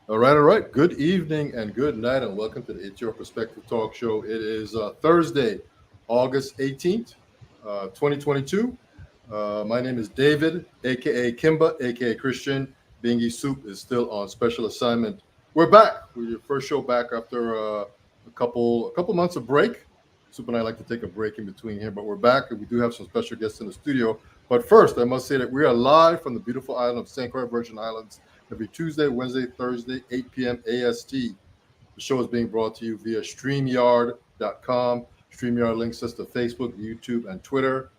All right. Good evening and good night, and welcome to the It's Your Perspective Talk Show. It is Thursday, August 18th, 2022. My name is David, aka Kimba, aka Christian. Bingy Soup is still on special assignment. We're back. We're your first show back after a couple months of break. Soup and I like to take a break in between here, but we're back, and we do have some special guests in the studio. But first, I must say that we are live from the beautiful island of St. Croix Virgin Islands every Tuesday, Wednesday, Thursday, 8 p.m. AST. The show is being brought to you via StreamYard.com. StreamYard links us to Facebook, YouTube, and Twitter.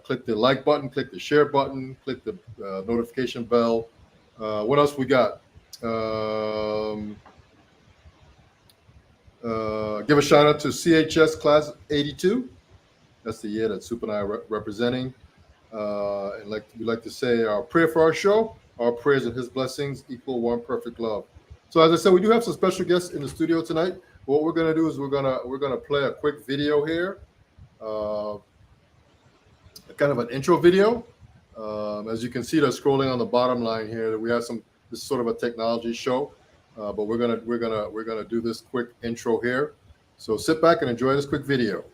Click the like button, click the share button, click the notification bell. What else we got? Give a shout out to CHS Class 82. That's the year that Soup and I are representing. And we like to say our prayer for our show, our prayers and his blessings equal one perfect love. So as I said, we do have some special guests in the studio tonight. What we're gonna do is we're gonna play a quick video here, kind of an intro video. As you can see, they're scrolling on the bottom line here. We have some. This is sort of a technology show, but we're gonna do this quick intro here. So sit back and enjoy this quick video.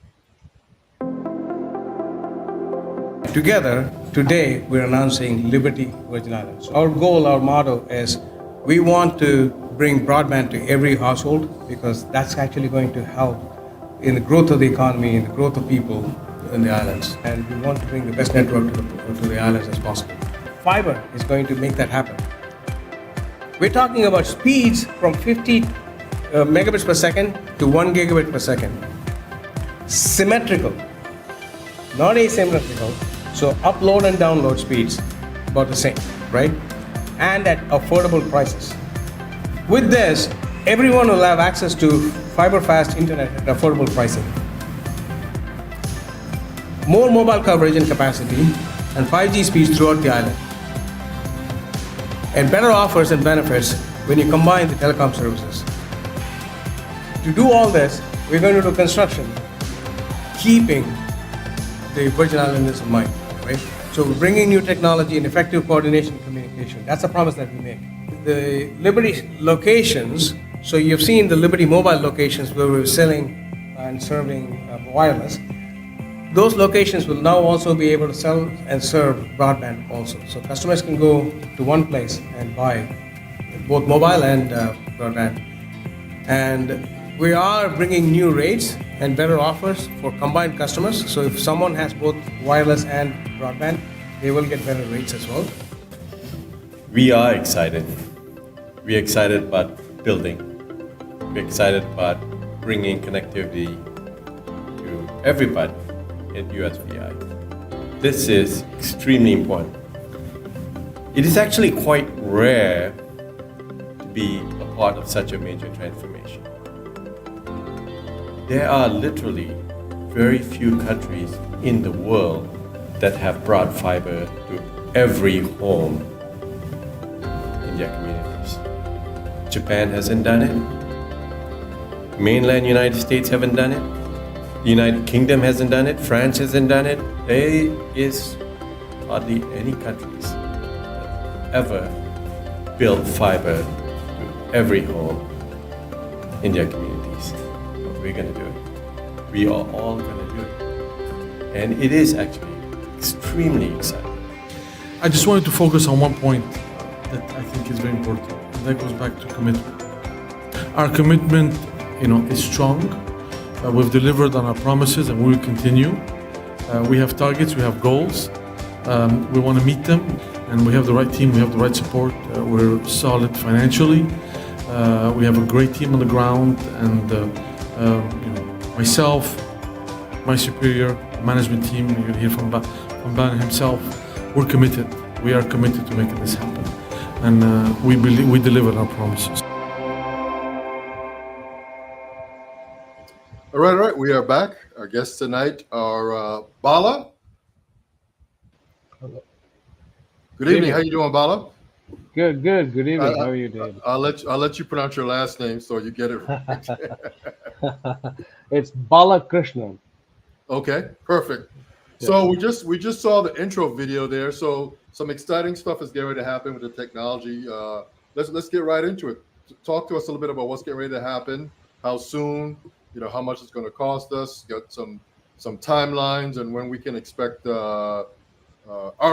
Together, today, we're announcing Liberty Virgin Islands. Our goal, our motto is we want to bring broadband to every household because that's actually going to help in the growth of the economy, in the growth of people in the islands. And we want to bring the best network to the islands as possible. Fiber is going to make that happen. We're talking about speeds from 50 megabits per second to 1 gigabit per second. Symmetrical, not asymmetrical. So upload and download speeds about the same, right? And at affordable prices. With this, everyone will have access to fiber fast internet at affordable pricing. More mobile coverage and capacity and 5G speeds throughout the island. And better offers and benefits when you combine the telecom services. To do all this, we're going to do construction, keeping the Virgin Islanders in mind. Right? So we're bringing new technology and effective coordination and communication. That's a promise that we make. The Liberty locations, so you've seen the Liberty mobile locations where we're selling and serving wireless. Those locations will now also be able to sell and serve broadband also. So customers can go to one place and buy both mobile and broadband. And we are bringing new rates and better offers for combined customers. So if someone has both wireless and broadband, they will get better rates as well. We are excited. We're excited about building. We're excited about bringing connectivity to everybody in USVI. This is extremely important. It is actually quite rare to be a part of such a major transformation. There are literally very few countries in the world that have brought fiber to every home in their communities. Japan hasn't done it. Mainland United States haven't done it. The United Kingdom hasn't done it. France hasn't done it. There is hardly any countries that ever built fiber to every home in their communities. We're going to do it. We are all going to do it. And it is actually extremely exciting. I just wanted to focus on one point that I think is very important. And that goes back to commitment. Our commitment, is strong. We've delivered on our promises and we will continue. We have targets, we have goals. We want to meet them and we have the right team, we have the right support. We're solid financially. We have a great team on the ground and myself, my superior management team, you'll hear from Ban himself, we're committed. We are committed to making this happen. And we believe we deliver our promises. All right. We are back. Our guests tonight are Bala. Hello. Good evening. How you doing, Bala? Good. Good evening. How are you, Dave? I'll let you pronounce your last name so you get it right. It's Balakrishnan. Okay, perfect. So we just saw the intro video there. So some exciting stuff is getting ready to happen with the technology. Let's get right into it. talk to us a little bit about what's getting ready to happen, how soon, how much it's going to cost us. Got some timelines and when we can expect our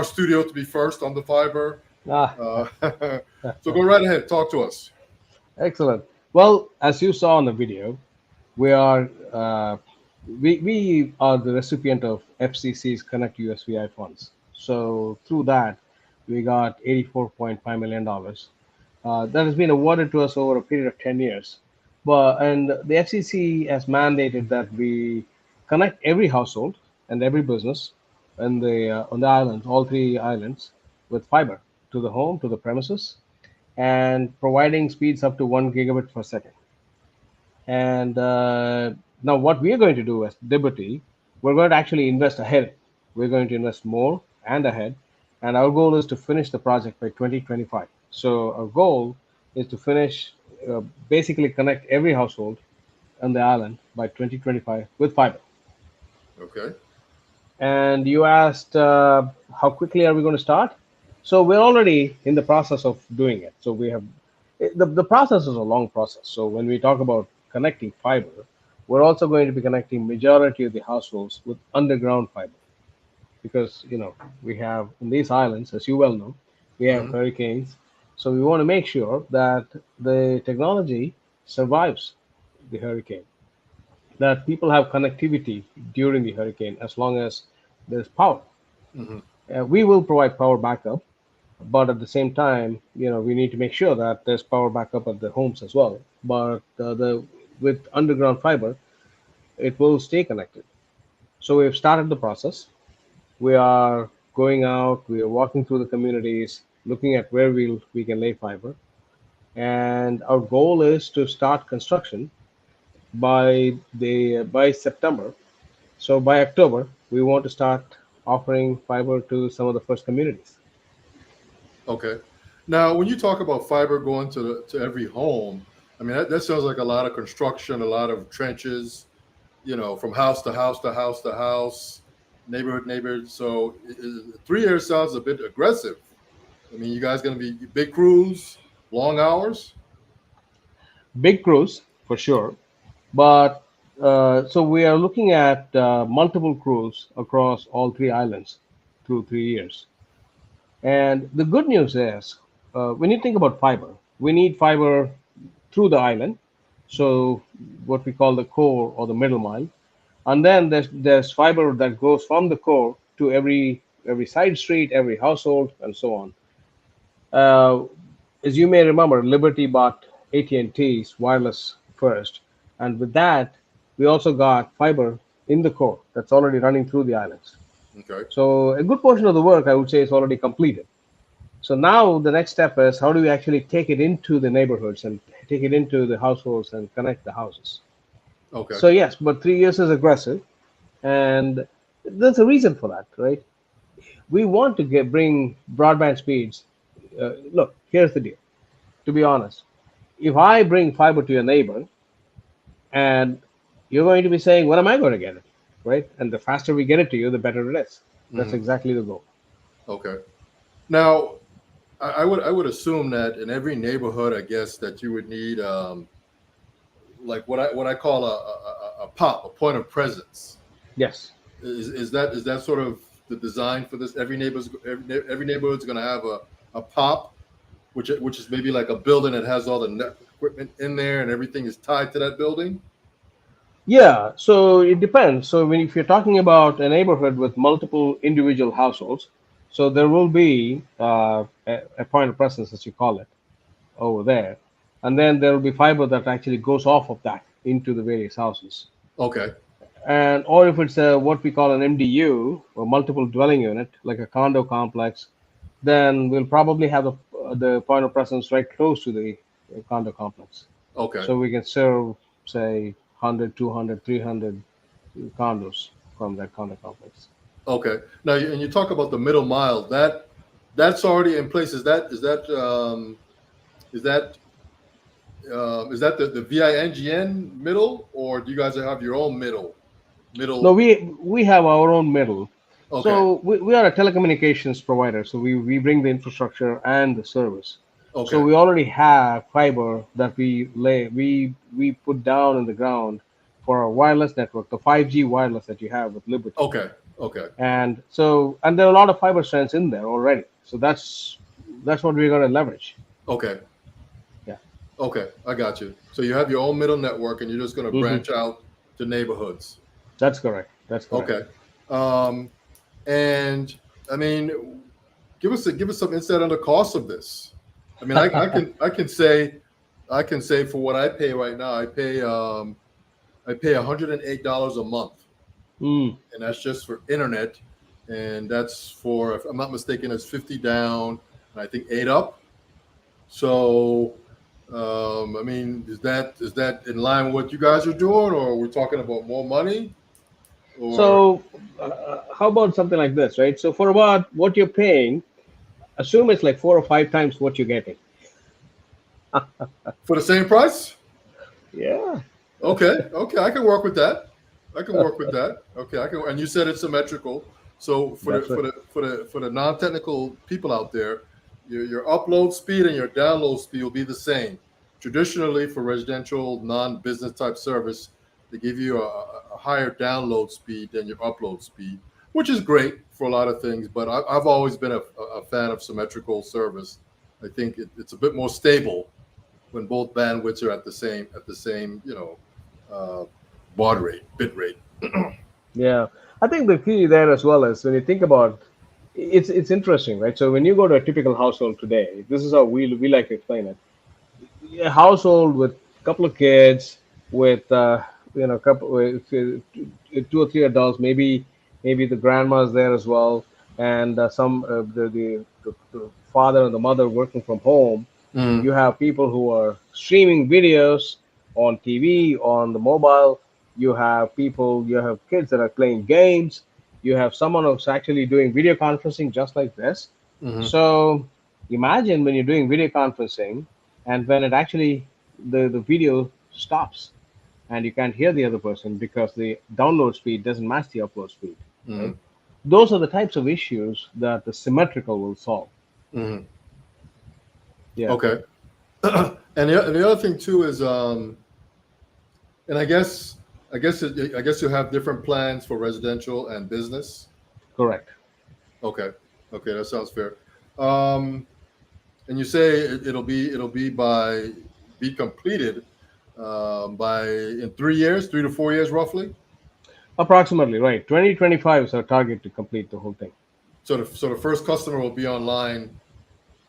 studio to be first on the fiber. Ah, So go right ahead, talk to us. excellent. Well, as you saw in the video, we are we are the recipient of FCC's Connect USVI funds. So through that, we got $84.5 million. That has been awarded to us over a period of 10 years. And the FCC has mandated that we connect every household and every business on the islands, all three islands, with fiber to the home, to the premises, and providing speeds up to 1 gigabit per second. And now, what we are going to do as Liberty, we're going to actually invest ahead. We're going to invest more and ahead. And our goal is to finish the project by 2025. So, our goal is to finish, basically connect every household on the island by 2025 with fiber. Okay. And you asked how quickly are we going to start? So, we're already in the process of doing it. So, the process is a long process. So, when we talk about connecting fiber, we're also going to be connecting majority of the households with underground fiber because we have in these islands, as you well know, we have Hmm. hurricanes. So we want to make sure that the technology survives the hurricane, that people have connectivity during the hurricane as long as there's power. Hmm. We will provide power backup, but at the same time, we need to make sure that there's power backup at the homes as well. But the with underground fiber, it will stay connected. So we've started the process. We are going out. We are walking through the communities, looking at where we can lay fiber, and our goal is to start construction by September. So by October, we want to start offering fiber to some of the first communities. Okay. Now, when you talk about fiber going to every home, I mean that sounds like a lot of construction, a lot of trenches, from house to house to house to house, neighborhood to neighborhood. So 3 years sounds a bit aggressive. I mean, you guys going to be big crews, long hours? Big crews for sure, but so we are looking at multiple crews across all three islands through 3 years. And the good news is, when you think about fiber, we need fiber through the island, so what we call the core or the middle mile, and then there's fiber that goes from the core to every side street, every household, and so on. Uh, as you may remember, Liberty bought AT&T's wireless first, and with that, we also got fiber in the core that's already running through the islands. Okay. So a good portion of the work, I would say, is already completed. So now the next step is how do we actually take it into the neighborhoods and take it into the households and connect the houses. Okay. So yes, but 3 years is aggressive, and there's a reason for that, right? We want to bring broadband speeds. Look, here's the deal. To be honest, if I bring fiber to your neighbor, and you're going to be saying, "When am I going to get it?" Right? And the faster we get it to you, the better it is. That's Hmm. exactly the goal. Okay. Now, I would assume that in every neighborhood, I guess that you would need like what I call a pop, a point of presence. Yes. Is that sort of the design for this? Every neighborhood's going to have a pop, which is maybe like a building that has all the net equipment in there and everything is tied to that building. Yeah, so it depends. So if you're talking about a neighborhood with multiple individual households, so there will be a point of presence, as you call it, over there, and then there will be fiber that actually goes off of that into the various houses. Okay. And or if it's what we call an MDU or multiple dwelling unit, like a condo complex, then we'll probably have the point of presence right close to the condo complex. Okay. So we can serve, say, 100, 200, 300 condos from that condo complex. Okay. Now, and you talk about the middle mile. That's already in place. Is that the VINGN middle, or do you guys have your own middle? No, Middle. we have our own middle. Okay. So we are a telecommunications provider. So we bring the infrastructure and the service. So Okay. we already have fiber that we put down in the ground for our wireless network, the 5G wireless that you have with Liberty. Okay. Okay. And there are a lot of fiber strands in there already. So that's what we're going to leverage. Okay. Yeah. Okay. I got you. So you have your own middle network, and you're just going to Hmm. branch out to neighborhoods. That's correct. That's correct. Okay. Um, and I mean, give us some insight on the cost of this. I mean, I can say for what I pay right now, I pay $108 a month, Mm. and that's just for internet, and that's for, if I'm not mistaken, it's 50 down, and I think 8 up. So, I mean, is that in line with what you guys are doing, or are we talking about more money, or So how about something like this, right? So for what you're paying, assume it's like 4 or 5 times what you're getting. for the same price? Yeah, Okay, okay, I can work with that. I can work with that. Okay, I can. And you said it's symmetrical. So that's right. for the non-technical people out there, your upload speed and your download speed will be the same. Traditionally, for residential non-business type service, they give you a higher download speed than your upload speed, which is great for a lot of things. But I've always been a fan of symmetrical service. I think it's a bit more stable when both bandwidths are at the same uh, baud rate, bit rate. Yeah, I think the key there as well is when you think about it's interesting, right? So when you go to a typical household today, this is how we like to explain it. A household with a couple of kids, with couple with 2 or 3 adults, maybe the grandma's there as well, and some the father and the mother working from home. Mm, You have people who are streaming videos on TV, on the mobile. You have kids that are playing games. You have someone who's actually doing video conferencing just like this. hmm So imagine when you're doing video conferencing and when it actually the video stops and you can't hear the other person because the download speed doesn't match the upload speed, hmm right? Those are the types of issues that the symmetrical will solve. hmm Yeah, Okay. And the other thing too is, and I guess you have different plans for residential and business. correct. Okay. Okay, that sounds fair. Um, and you say it'll be completed by in 3 years, 3 to 4 years roughly. Approximately, right. 2025 is our target to complete the whole thing. So the first customer will be online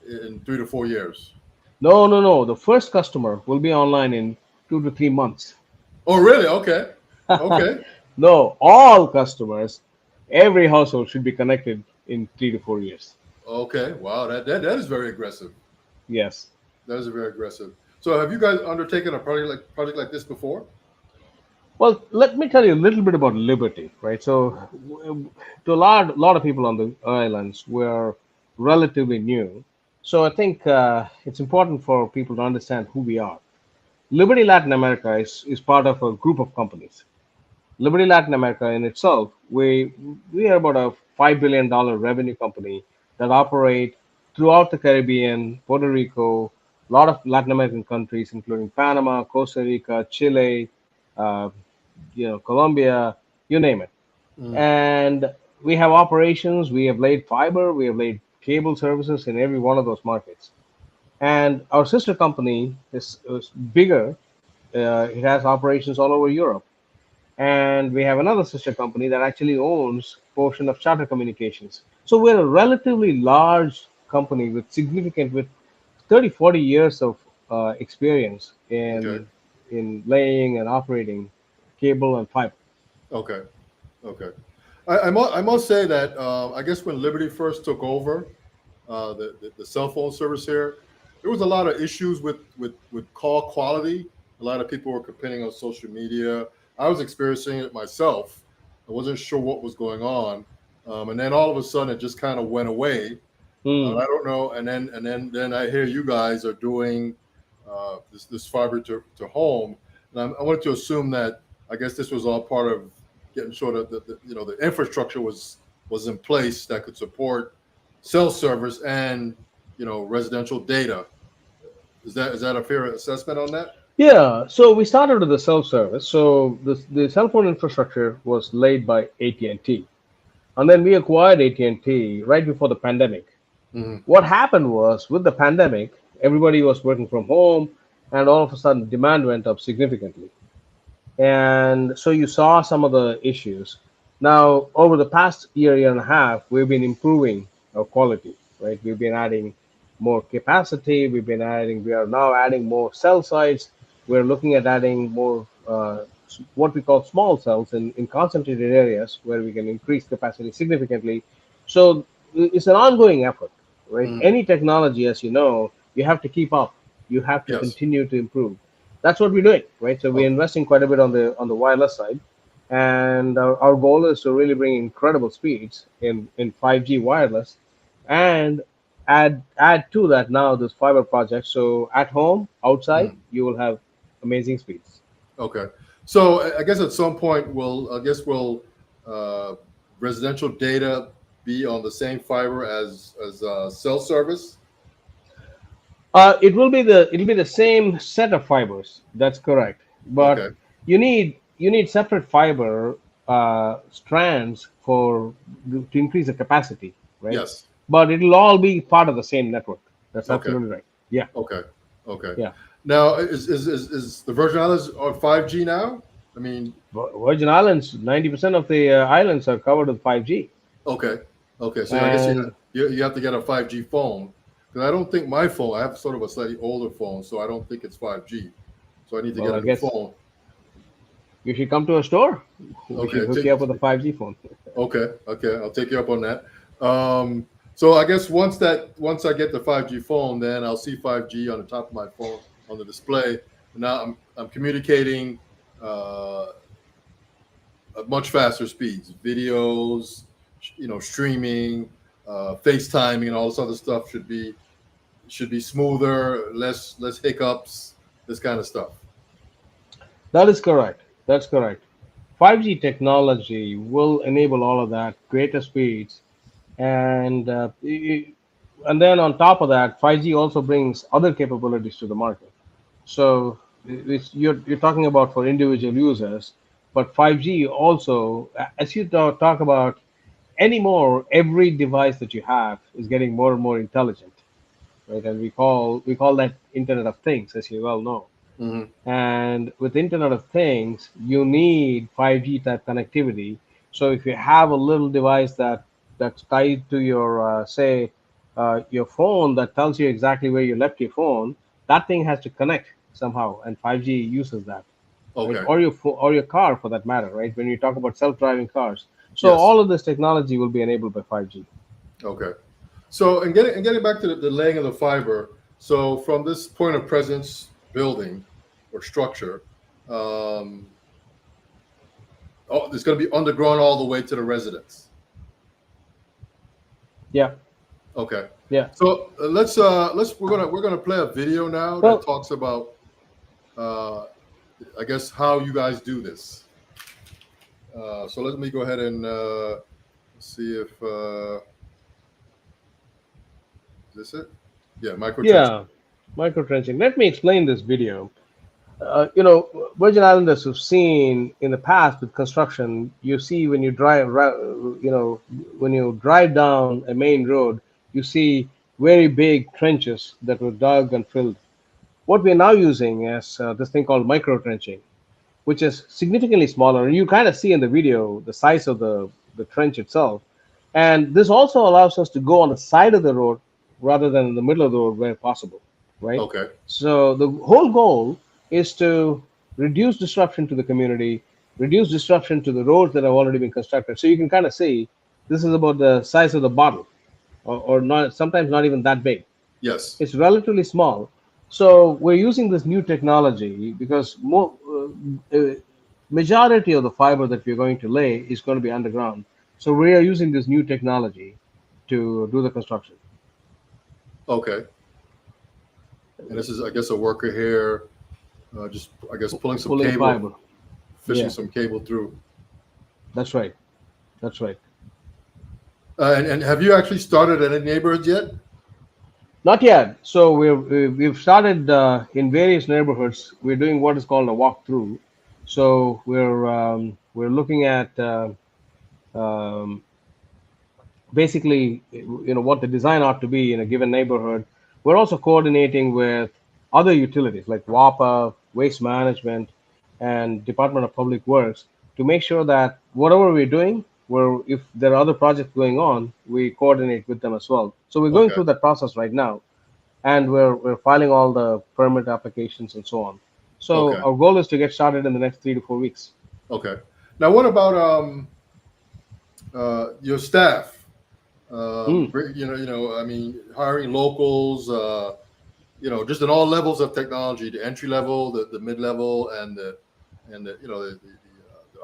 in 3 to 4 years. No, no, no. The first customer will be online in 2 to 3 months. Oh, really? Okay. Okay. No, all customers, every household should be connected in 3 to 4 years. Okay. Wow. That is very aggressive. Yes. That is very aggressive. So have you guys undertaken a project like this before? Well, let me tell you a little bit about Liberty, right? So, to a lot of people on the islands, we're relatively new. So, I think it's important for people to understand who we are. Liberty Latin America is part of a group of companies. Liberty Latin America in itself, we are about a $5 billion revenue company that operate throughout the Caribbean, Puerto Rico, a lot of Latin American countries, including Panama, Costa Rica, Chile, uh, Colombia, you name it. Mm, And we have operations. We have laid fiber. We have laid cable services in every one of those markets. And our sister company is bigger. It has operations all over Europe, and we have another sister company that actually owns portion of charter communications. So we're a relatively large company with 30, 40 years of experience okay. in laying and operating cable and fiber. Okay. Okay. I must say that I guess when Liberty first took over the cell phone service here, there was a lot of issues with call quality. A lot of people were complaining on social media. I was experiencing it myself. I wasn't sure what was going on, and then all of a sudden it just kind of went away. Hmm. I don't know. And then I hear you guys are doing this fiber to home, and I wanted to assume that I guess this was all part of getting sort of the infrastructure was in place that could support cell service and residential data. Is that a fair assessment on that? Yeah, so we started with the self-service. So the cell phone infrastructure was laid by AT&T, and then we acquired AT&T right before the pandemic. Hmm. What happened was with the pandemic, everybody was working from home, and all of a sudden demand went up significantly. And so you saw some of the issues. Now, over the past year and a half, we've been improving our quality, right? We've been adding more capacity. We are now adding more cell sites. We're looking at adding more what we call small cells in concentrated areas where we can increase capacity significantly. So it's an ongoing effort, right? Hmm. Any technology, as you know, you have to keep up. You have to Yes. continue to improve. That's what we're doing, right? So we're Okay. investing quite a bit on the wireless side, and our goal is to really bring incredible speeds in 5G wireless, and add to that now this fiber project. So at home, outside, Mhm. you will have amazing speeds. Okay. So I guess at some point will uh, residential data be on the same fiber as cell service? It'll be the same set of fibers. That's correct. But Okay. you need separate fiber strands to increase the capacity, right? Yes. But it'll all be part of the same network. That's Okay. absolutely right. Yeah, Okay. Okay. yeah. Now is the Virgin Islands on 5G now? I mean, Virgin Islands, 90% of the islands are covered with 5G, okay. Okay. So I guess and you have to get a 5G phone because I don't think my phone. I have sort of a slightly older phone, so I don't think it's 5G. So I need to well, get I a new guess phone. you should come to a store. We should Okay. hook you up with a 5G phone. Okay, okay, I'll take you up on that. So I guess once I get the 5G phone, then I'll see 5G on the top of my phone on the display. Now I'm communicating uh, at much faster speeds, videos, streaming, FaceTiming, and all this other stuff should be smoother, less hiccups, this kind of stuff. That is correct. That's correct. 5G technology will enable all of that, greater speeds, and and then on top of that, 5G also brings other capabilities to the market. So you're talking about for individual users, but 5G also, as you talk about anymore, every device that you have is getting more and more intelligent, right? And we call that Internet of Things, as you well know. Hmm. And with Internet of Things, you need 5G type connectivity. So if you have a little device that's tied to your say your phone that tells you exactly where you left your phone, that thing has to connect somehow, and 5G uses that, right? Okay. Or your car for that matter, right? When you talk about self-driving cars, so Yes. all of this technology will be enabled by 5G. Okay. So, and getting back to the laying of the fiber. So, from this point of presence building or structure, um, it's going to be underground all the way to the residence. Yeah, Okay. yeah. So let's we're gonna play a video now that Well, talks about uh, I guess how you guys do this. So let me go ahead and see if is this it? Yeah, microtrenching. yeah. Microtrenching. Let me explain this video. Virgin Islanders have seen in the past with construction, you see when you drive down a main road, you see very big trenches that were dug and filled. What we're now using is this thing called micro trenching, which is significantly smaller. And you kind of see in the video the size of the trench itself. And this also allows us to go on the side of the road rather than in the middle of the road where possible, right? Okay. So the whole goal is to reduce disruption to the community, reduce disruption to the roads that have already been constructed. So you can kind of see this is about the size of the bottle, or not, sometimes not even that big. Yes. It's relatively small. So we're using this new technology because majority of the fiber that we're going to lay is going to be underground. So we are using this new technology to do the construction. Okay. And this is I guess a worker here, just I guess pulling some Pulling cable, fiber. fishing Yeah, some cable through. that's right. That's right. And have you actually started any neighborhoods yet? Not yet. So we've started in various neighborhoods. We're doing what is called a walkthrough. So we're looking at um, basically, what the design ought to be in a given neighborhood. We're also coordinating with other utilities like WAPA, Waste Management, and Department of Public Works to make sure that whatever we're doing, if there are other projects going on, we coordinate with them as well. So we're going Okay. through that process right now, and we're filing all the permit applications and so on. So Okay. our goal is to get started in the next 3 to 4 weeks. Okay. Now, what about your staff? Mm. I mean, hiring locals. Just at all levels of technology, the entry level, the mid level, and the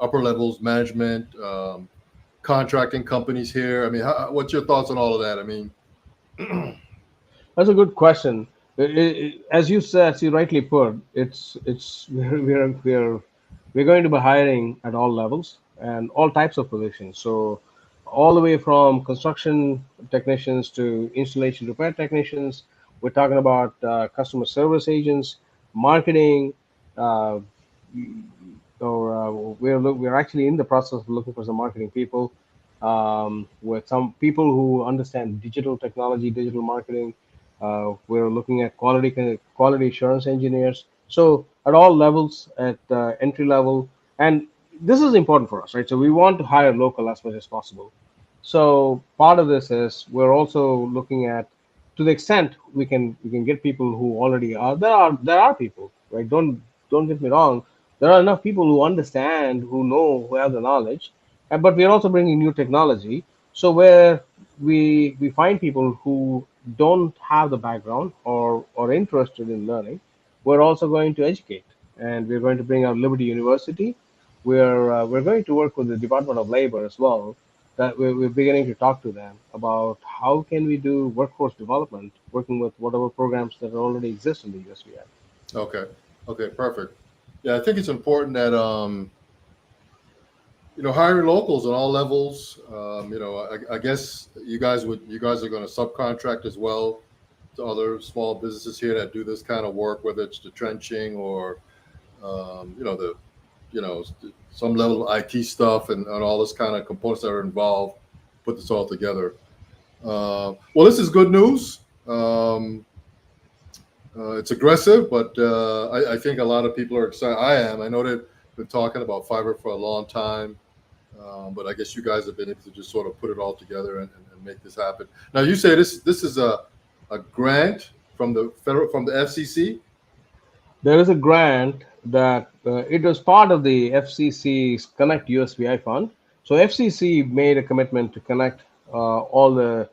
upper levels, management, contracting companies here. I mean, what's your thoughts on all of that? I mean, That's a good question. As you said, as you rightly put, it's we're going to be hiring at all levels and all types of positions. So all the way from construction technicians to installation repair technicians. We're talking about customer service agents, marketing, uh, or we're actually in the process of looking for some marketing people, with some people who understand digital technology, digital marketing. We're looking at quality assurance engineers. So at all levels, at entry level, and this is important for us, right? So we want to hire local as much as possible. So part of this is we're also looking at, to the extent we can get people who already are, there are people, right? Don't get me wrong. There are enough people who understand, who know, who have the knowledge, but we are also bringing new technology. So where we find people who don't have the background or interested in learning, we're also going to educate, and we're going to bring out Liberty University. We're going to work with the Department of Labor as well. That we're beginning to talk to them about how can we do workforce development, working with whatever programs that already exist in the USVI. okay, okay, perfect. Yeah, I think it's important that hiring locals on all levels. I guess you guys are going to subcontract as well to other small businesses here that do this kind of work, whether it's the trenching or the some level of IT stuff and all this kind of components that are involved. Put this all together. Well, this is good news. It's aggressive, but I think a lot of people are excited. I am. I know they've been talking about fiber for a long time, but I guess you guys have been able to just sort of put it all together and make this happen. Now, you say this is a grant from the FCC. There is a grant that it was part of the FCC's Connect USVI fund. So FCC made a commitment to connect all the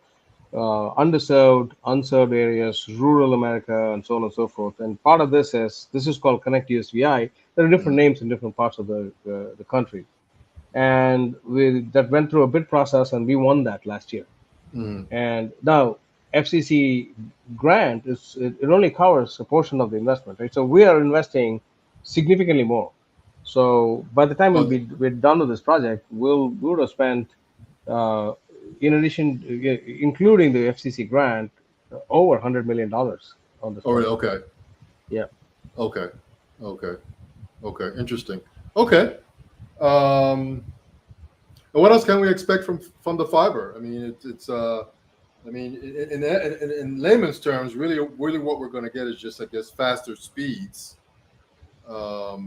underserved, unserved areas, rural America, and so on and so forth. And part of this is called Connect USVI. There are different Mm, names in different parts of the country, and we that went through a bid process, and we won that last year. mm. And now FCC grant it only covers a portion of the investment, right? So we are investing significantly more. So by the time Oh, we're done with this project, we would have spent, uh, in addition, including the FCC grant, over $100 million on this oh, really? project. Okay, Yeah. okay, okay, okay. Interesting. Okay. Um, and what else can we expect from the fiber? I mean, I mean, in layman's terms, really, what we're going to get is just, I guess, faster speeds. I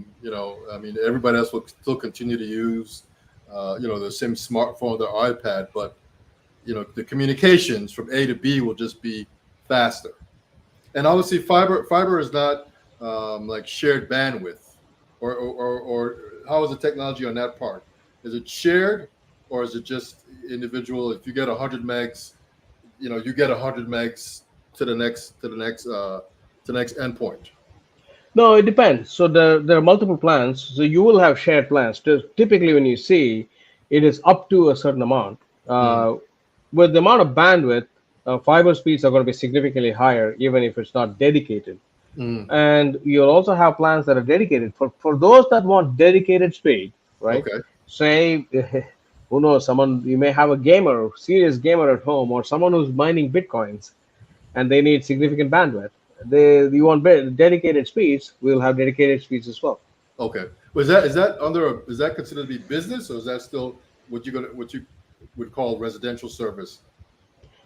mean, everybody else will still continue to use, the same smartphone, their iPad, but the communications from A to B will just be faster. And obviously, fiber is not like shared bandwidth, or how is the technology on that part? Is it shared, or is it just individual? If you get 100 megs, you get 100 megs to the next endpoint. No, it depends. So there are multiple plans. So you will have shared plans. Typically, when you see it is up to a certain amount. Mm, Uh, with the amount of bandwidth, fiber speeds are going to be significantly higher, even if it's not dedicated. mm, And you'll also have plans that are dedicated for those that want dedicated speed, right? okay. Say, who knows, someone, you may have a gamer, serious gamer at home, or someone who's mining bitcoins. and they need significant bandwidth. You want dedicated speeds, we'll have dedicated speeds as well. Okay. Is that considered to be business, or is that still what you would call residential service?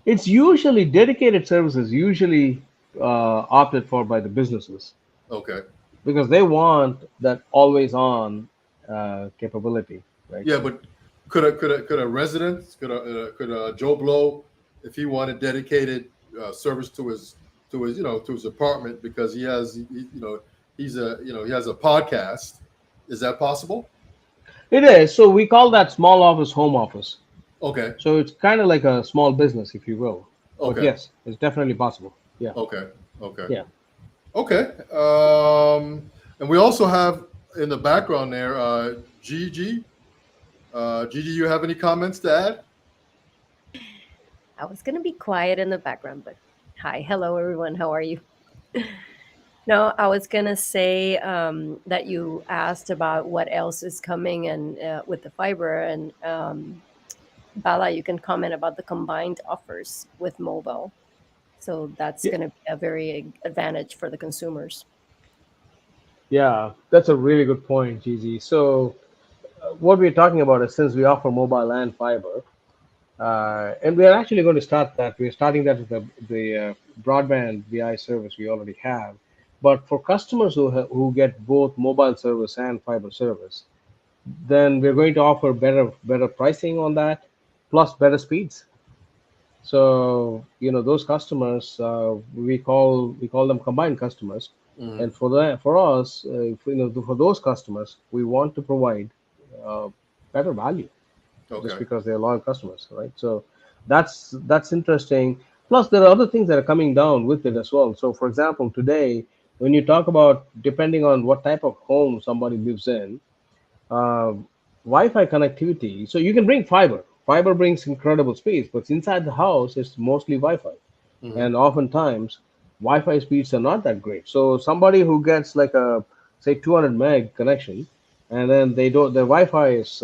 It's usually dedicated services, usually opted for by the businesses Okay. because they want that always on capability, right? Yeah, but could a resident, could a Joe Blow, if he wanted dedicated service to his apartment because he has a podcast, is that possible? It is. So we call that small office home office. Okay. So it's kind of like a small business, if you will. But Okay. yes, it's definitely possible. Yeah. Okay. Okay. Yeah. Okay. And we also have in the background there, Gigi. Gigi, you have any comments to add? I was going to be quiet in the background, but hi, hello everyone. How are you? No, I was going to say that you asked about what else is coming and with the fiber. And Bala, you can comment about the combined offers with mobile. So that's Yeah. going to be a very advantage for the consumers. Yeah. That's a really good point, Gigi. So what we're talking about is since we offer mobile and fiber, and we are actually going to start that. We're starting that with the broadband VI service we already have. But for customers who get both mobile service and fiber service, then we're going to offer better pricing on that, plus better speeds. So those customers we call them combined customers, Mhm. and for us, for those customers, we want to provide uh, better value just Okay. because they're loyal customers, right? So that's interesting. Plus, there are other things that are coming down with it as well. So, for example, today, when you talk about depending on what type of home somebody lives in, uh, Wi-Fi connectivity. So you can bring fiber. Fiber brings incredible speeds, but inside the house, it's mostly Wi-Fi, Hmm. and oftentimes Wi-Fi speeds are not that great. So somebody who gets like a say 200 meg connection, and then they don't, their Wi-Fi is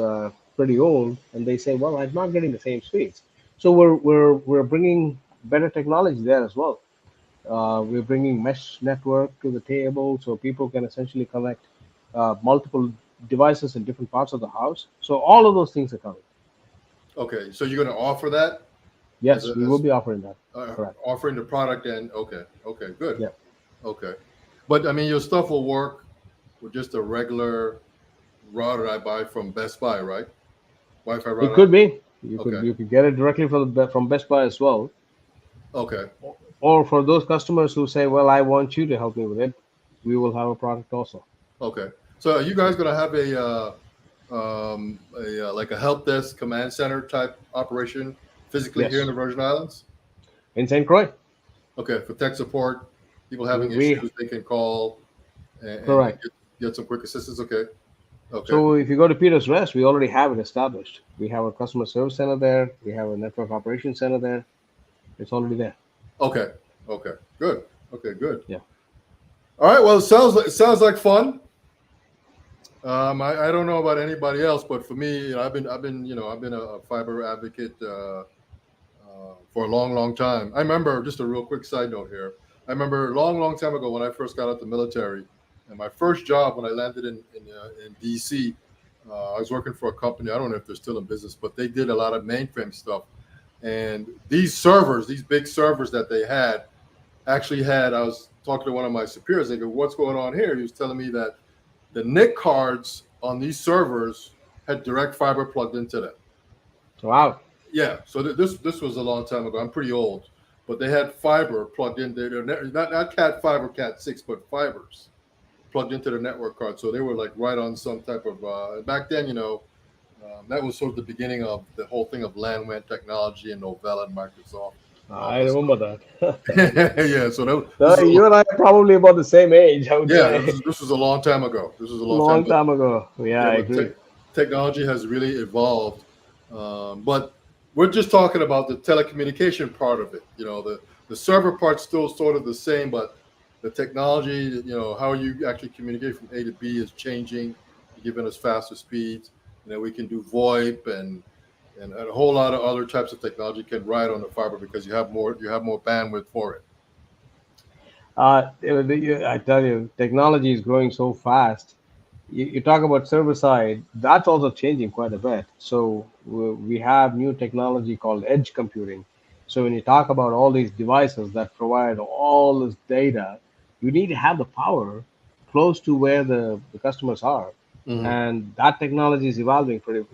pretty old, and they say, well, I'm not getting the same speeds. So we're bringing better technology there as well. We're bringing mesh network to the table, so people can essentially connect multiple devices in different parts of the house. So all of those things are coming. Okay. So you're going to offer that as Yes, we will be offering that. Correct. offering the product, and okay. Okay. Good. Yeah. Okay. But I mean, your stuff will work with just a regular router I buy from Best Buy, right? Wi-Fi It router. could be. You could Okay. you could get it directly from Best Buy as well. Okay. Or for those customers who say, well, I want you to help me with it, we will have a product also. Okay. So are you guys going to have like a help desk command center type operation physically here in Yes. the Virgin Islands? In St. Croix. Okay, for tech support, people We, having we issues, they can call and correct. get some quick assistance. Okay. Okay. So if you go to Peter's Rest, we already have it established. We have a customer service center there. We have a network operations center there. It's already there. Okay. Okay. Good. Okay. Good. Yeah. All right. Well, it sounds like fun. I don't know about anybody else, but for me, I've been a fiber advocate for a long time. I remember, just a real quick side note here. I remember a long time ago when I first got out the military, and my first job when I landed in DC, I was working for a company. I don't know if they're still in business, but they did a lot of mainframe stuff. And these servers, these big servers that they had, actually had. I was talking to one of my superiors. They go, "What's going on here?" He was telling me that the NIC cards on these servers had direct fiber plugged into them. Wow. Yeah, so this was a long time ago. I'm pretty old, but they had fiber plugged in there. Not Cat 5 or Cat 6, but fibers plugged into the network card. So they were like right on some type of back then. That was sort of the beginning of the whole thing of LAN WAN technology and Novell and Microsoft and all I that remember that. stuff. Yeah, so this is You and I are probably about the same age, I would yeah, say. this was a long time ago. This was a long time, Long time ago. Yeah, yeah, I but agree. technology has really evolved. But we're just talking about the telecommunication part of it. The server part's still sort of the same, but the technology, how you actually communicate from A to B is changing, giving us faster speeds. We can do VoIP and a whole lot of other types of technology can ride on the fiber because you have more bandwidth for it. I tell you, technology is growing so fast. You talk about server side, that's also changing quite a bit. So we have new technology called edge computing. So when you talk about all these devices that provide all this data, you need to have the power close to where the customers are. Hmm. And that technology is evolving pretty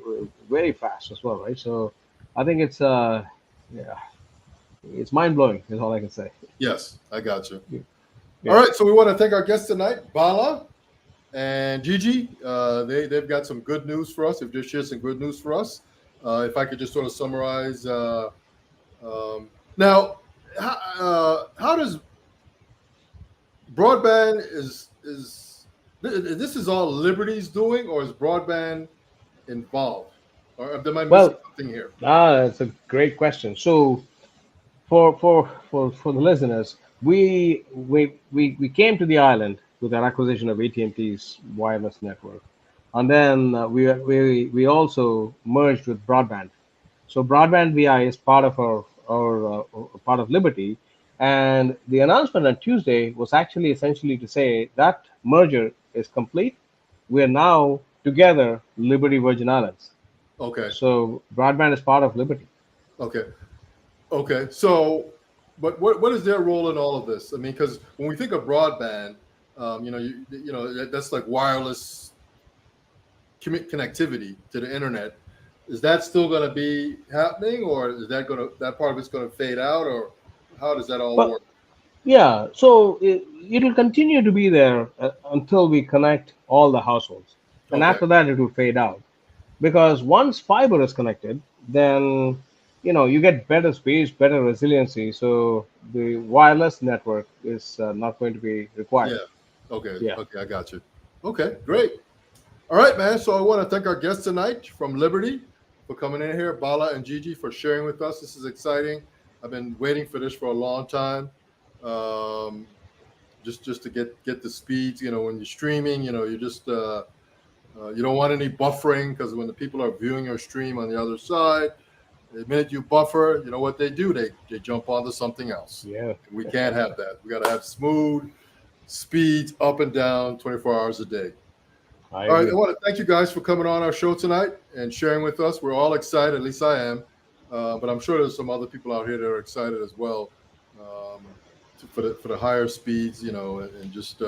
very fast as well, right? So I think yeah, it's mind blowing, is all I can say. Yes, I got you. All Yeah. right, so we want to thank our guests tonight, Bala and Gigi. They've got some good news for us. They've just shared some good news for us. If I could just sort of summarize, now, how does broadband is this is all Liberty's doing, or is broadband involved, or am I missing Well, something here? that's a great question. So for the listeners, we came to the island with our acquisition of AT&T's wireless network, and then we also merged with Broadband. So Broadband VI is part of our part of Liberty, and the announcement on Tuesday was actually essentially to say that merger is complete. We are now together Liberty Virgin Islands. Okay, So Broadband is part of Liberty. okay, okay. So, but what is their role in all of this? I mean, because when we think of broadband, that's like wireless connectivity to the internet. Is that still going to be happening, or is that part of it's going to fade out, or how does that all But work? yeah, so it'll continue to be there until we connect all the households. And Okay, after that, it will fade out. Because once fiber is connected, then you get better speeds, better resiliency. So the wireless network is not going to be required. yeah, okay, Yeah, okay, I got you. Okay, yeah. great. All right, man. So I want to thank our guests tonight from Liberty for coming in here, Bala and Gigi for sharing with us. This is exciting. I've been waiting for this for a long time. Um, just to get the speeds. When you're streaming, you don't want any buffering, because when the people are viewing your stream on the other side, the minute you buffer, you know what they do? They jump onto something else. Yeah, We can't have that. We got to have smooth speeds up and down 24 hours a day. I All right, I agree. want to thank you guys for coming on our show tonight and sharing with us. We're all excited, at least I am, but I'm sure there's some other people out here that are excited as well, for the higher speeds, and just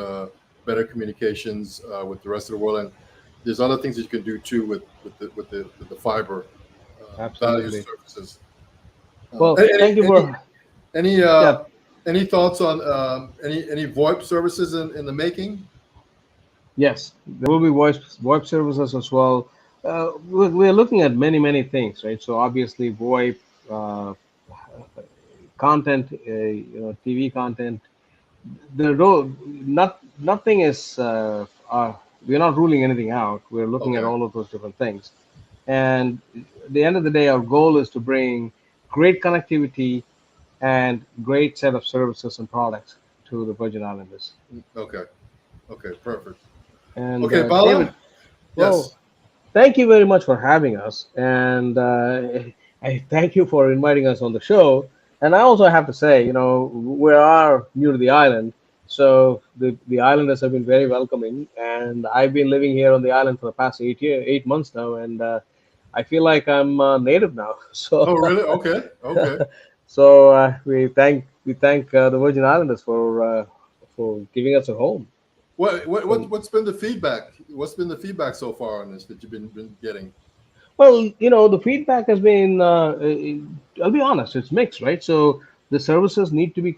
better communications with the rest of the world. And there's other things that you can do too with the fiber value Absolutely. services. Well, Any thank you any for any yeah. any thoughts on any VoIP services in the making? Yes, there will be VoIP services as well. We're looking at many things, right? So obviously VoIP, uh, content, TV content. The role, nothing is. We're not ruling anything out. We're looking at Okay, all of those different things, and at the end of the day, our goal is to bring great connectivity and great set of services and products to the Virgin Islanders. okay, okay, perfect. And Okay, David, Bala. well, Yes. thank you very much for having us, and I thank you for inviting us on the show. And I also have to say, we are new to the island, so the islanders have been very welcoming, and I've been living here on the island for the past 8 months now, and I feel like I'm native now. So Oh, really? Okay. Okay. we thank the Virgin Islanders for giving us a home. And What's been the feedback? What's been the feedback so far on this that you've been getting? well, the feedback has been, I'll be honest, it's mixed, right? So the services need to be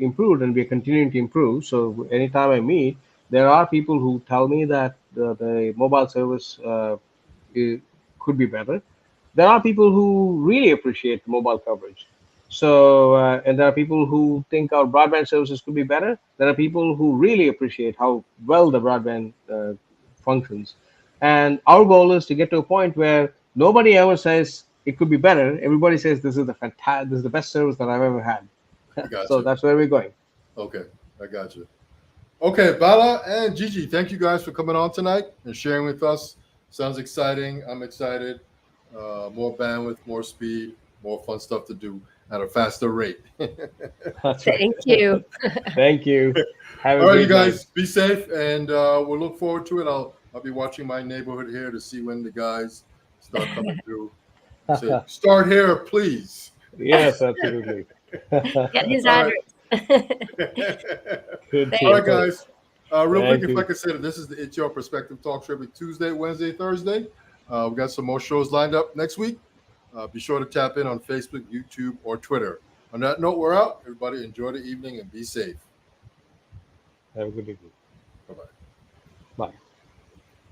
improved, and we're continuing to improve. So anytime I meet, there are people who tell me that the mobile service it could be better. There are people who really appreciate the mobile coverage. So, and there are people who think our broadband services could be better. There are people who really appreciate how well the broadband functions. And our goal is to get to a point where nobody ever says it could be better. Everybody says this is the best service that I've ever had. I got So you. that's where we're going. Okay, I got you. Okay, Bala and Gigi, thank you guys for coming on tonight and sharing with us. Sounds exciting. I'm excited. More bandwidth, more speed, more fun stuff to do. at a faster rate. That's right. Thank you. Thank you. Have a All right, great you guys, night. be safe, and we'll look forward to it. I'll be watching my neighborhood here to see when the guys start coming through. Say, start here, please. Yes, absolutely. Get his All right. address. Good All deal. right, guys. Real quick, Thank if you. I could say that this is the It's Your Perspective Talk Show every Tuesday, Wednesday, Thursday. We got some more shows lined up next week. Be sure to tap in on Facebook, YouTube, or Twitter. On that note, we're out. Everybody enjoy the evening and be safe. Have a good evening. Bye-bye. Bye.